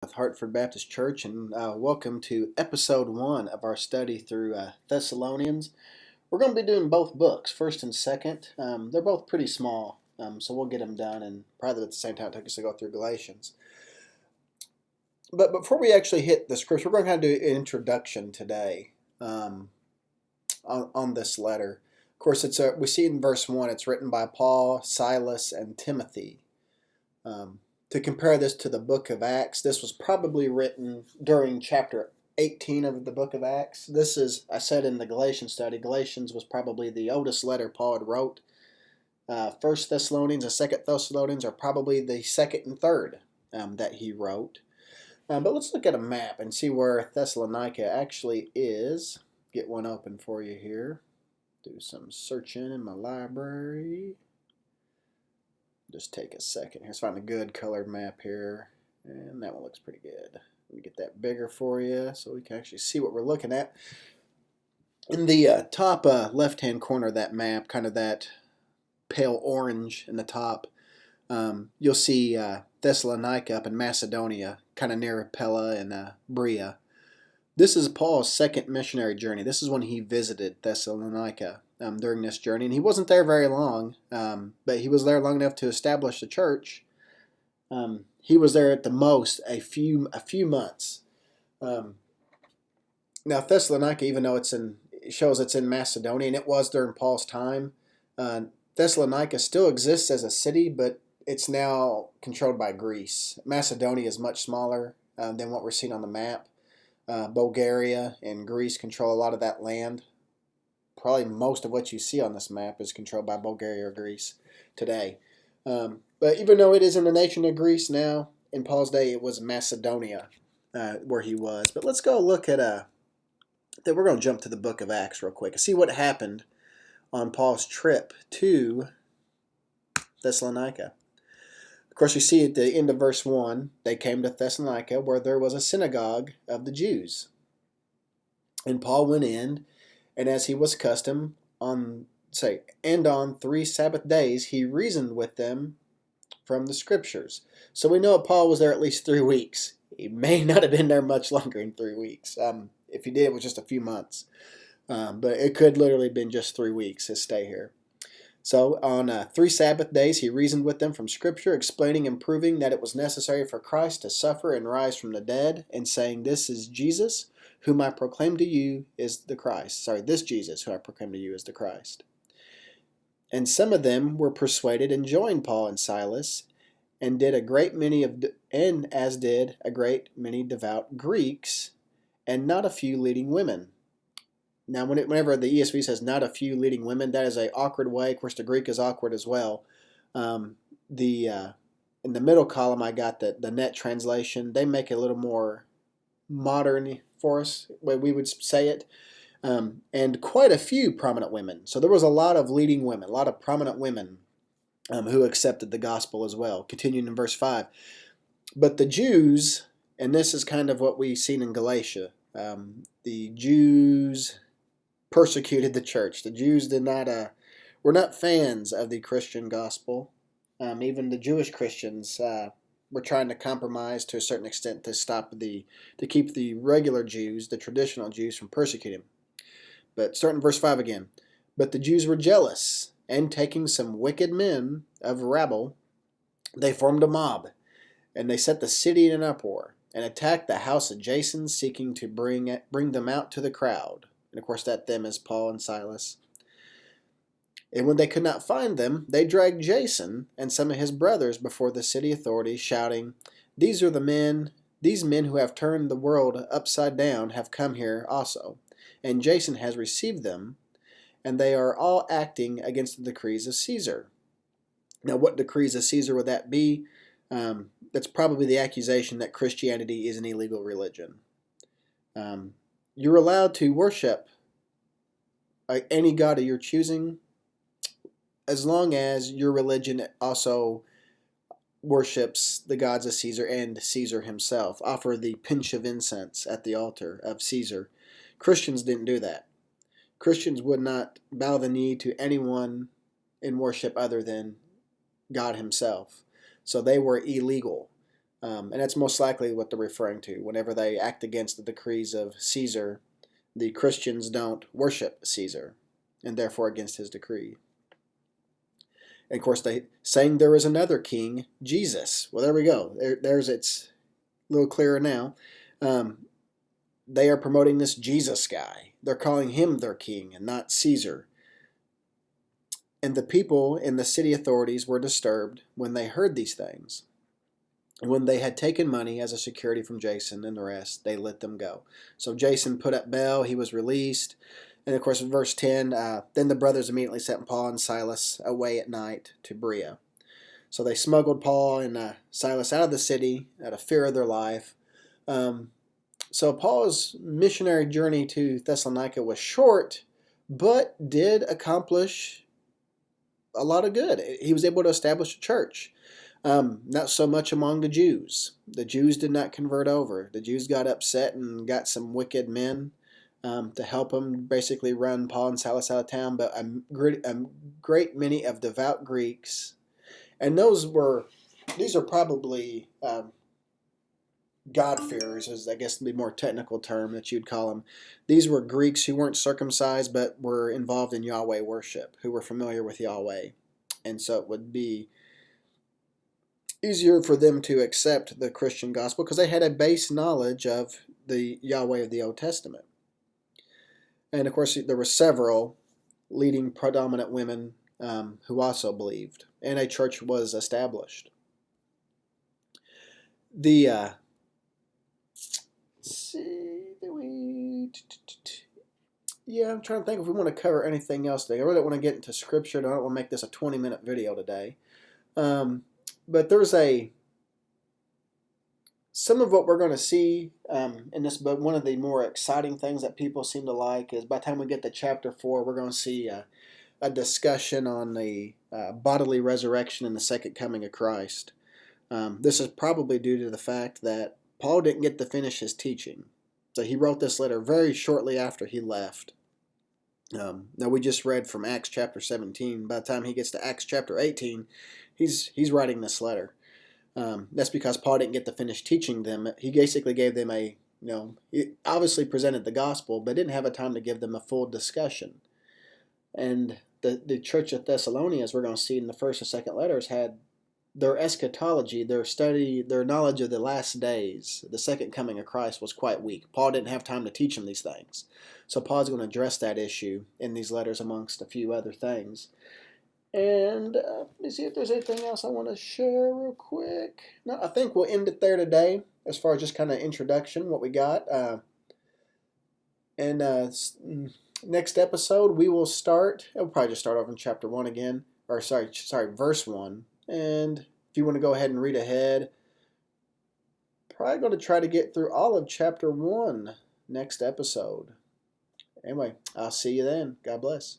With Hartford Baptist Church, and welcome to episode 1 of our study through Thessalonians. We're going to be doing both books, first and second. They're both pretty small, so we'll get them done, and probably at the same time it took us to go through Galatians. But before we actually hit the scripture, we're going to kind of do an introduction today on this letter. Of course, we see in verse 1, it's written by Paul, Silas, and Timothy. To compare this to the book of Acts, this was probably written during chapter 18 of the book of Acts. This is, I said in the Galatians study, Galatians was probably the oldest letter Paul had wrote. First Thessalonians and Second Thessalonians are probably the second and third that he wrote. But let's look at a map and see where Thessalonika actually is. Get one open for you here. Do some searching in my library. Just take a second. Let's find a good colored map here. And that one looks pretty good. Let me get that bigger for you so we can actually see what we're looking at. In the top left-hand corner of that map, kind of that pale orange in the top, you'll see Thessalonica up in Macedonia, kind of near Pella and Bria. This is Paul's second missionary journey. This is when he visited Thessalonica during this journey. And he wasn't there very long, but he was there long enough to establish the church. He was there at the most a few months. Now Thessalonica, even though it shows it's in Macedonia, and it was during Paul's time, Thessalonica still exists as a city, but it's now controlled by Greece. Macedonia is much smaller than what we're seeing on the map. Bulgaria and Greece control a lot of that land. Probably most of what you see on this map is controlled by Bulgaria or Greece today. But even though it is in the nation of Greece now, in Paul's day it was Macedonia where he was. But let's go look at we're going to jump to the book of Acts real quick and see what happened on Paul's trip to Thessalonica. Of course, you see at the end of verse 1, they came to Thessalonica where there was a synagogue of the Jews. And Paul went in, and as he was custom, on 3 Sabbath days, he reasoned with them from the Scriptures. So we know that Paul was there at least 3 weeks. He may not have been there much longer than 3 weeks. If he did, it was just a few months. But it could literally have been just 3 weeks, his stay here. So on 3 Sabbath days he reasoned with them from Scripture, explaining and proving that it was necessary for Christ to suffer and rise from the dead, and saying, "This is Jesus, whom I proclaim to you is the Christ." This Jesus, who I proclaim to you is the Christ. And some of them were persuaded and joined Paul and Silas, and did as did a great many devout Greeks, and not a few leading women. Now, whenever the ESV says not a few leading women, that is an awkward way. Of course, the Greek is awkward as well. In the middle column, I got the net translation. They make it a little more modern for us, way we would say it. And quite a few prominent women. So there was a lot of leading women, a lot of prominent women who accepted the gospel as well. Continuing in verse 5. But the Jews, and this is kind of what we've seen in Galatia, the Jews persecuted the church. The Jews were not fans of the Christian gospel. Even the Jewish Christians were trying to compromise to a certain extent to keep the regular Jews, the traditional Jews, from persecuting. But starting in verse 5 again. But the Jews were jealous, and taking some wicked men of rabble, they formed a mob, and they set the city in an uproar, and attacked the house of Jason, seeking to bring them out to the crowd. And of course that them is Paul and Silas. And when they could not find them, they dragged Jason and some of his brothers before the city authorities, shouting, these men who have turned the world upside down have come here also. And Jason has received them, and they are all acting against the decrees of Caesar. Now, what decrees of Caesar would that be? That's probably the accusation that Christianity is an illegal religion. You're allowed to worship any god of your choosing, as long as your religion also worships the gods of Caesar and Caesar himself. Offer the pinch of incense at the altar of Caesar. Christians didn't do that. Christians would not bow the knee to anyone in worship other than God himself. So they were illegal. And that's most likely what they're referring to. Whenever they act against the decrees of Caesar, the Christians don't worship Caesar, and therefore against his decree. And of course, they saying there is another king, Jesus. Well, there we go. There's it's a little clearer now. They are promoting this Jesus guy. They're calling him their king and not Caesar. And the people and the city authorities were disturbed when they heard these things. And when they had taken money as a security from Jason and the rest, they let them go. So Jason put up bail. He was released. And of course, in verse 10, then the brothers immediately sent Paul and Silas away at night to Berea. So they smuggled Paul and Silas out of the city out of fear of their life. So Paul's missionary journey to Thessalonica was short, but did accomplish a lot of good. He was able to establish a church. Not so much among the Jews. The Jews did not convert over. The Jews got upset and got some wicked men to help them basically run Paul and Silas out of town. But a great many of devout Greeks, and these are probably God-fearers, is I guess the more technical term that you'd call them. These were Greeks who weren't circumcised but were involved in Yahweh worship, who were familiar with Yahweh. And so it would be easier for them to accept the Christian gospel because they had a base knowledge of the Yahweh of the Old Testament. And of course, there were several leading predominant women who also believed, and a church was established. I'm trying to think if we want to cover anything else today. I really don't want to get into scripture, and I don't want to make this a 20-minute video today. But there's some of what we're going to see in this book. One of the more exciting things that people seem to like is by the time we get to chapter 4, we're going to see a discussion on the bodily resurrection and the second coming of Christ. This is probably due to the fact that Paul didn't get to finish his teaching. So he wrote this letter very shortly after he left. Now we just read from Acts chapter 17. By the time he gets to Acts chapter 18, he's writing this letter. That's because Paul didn't get to finish teaching them. He basically gave them he obviously presented the gospel, but didn't have a time to give them a full discussion. And the church of Thessalonians, we're going to see in the first and second letters, had their eschatology, their study, their knowledge of the last days, the second coming of Christ, was quite weak. Paul didn't have time to teach them these things. So Paul's going to address that issue in these letters amongst a few other things. And let me see if there's anything else I want to share real quick. No, I think we'll end it there today as far as just kind of introduction, what we got. Next episode, we'll probably just start over in chapter 1 again. Or verse 1. And if you want to go ahead and read ahead, probably going to try to get through all of chapter 1 next episode. Anyway, I'll see you then. God bless.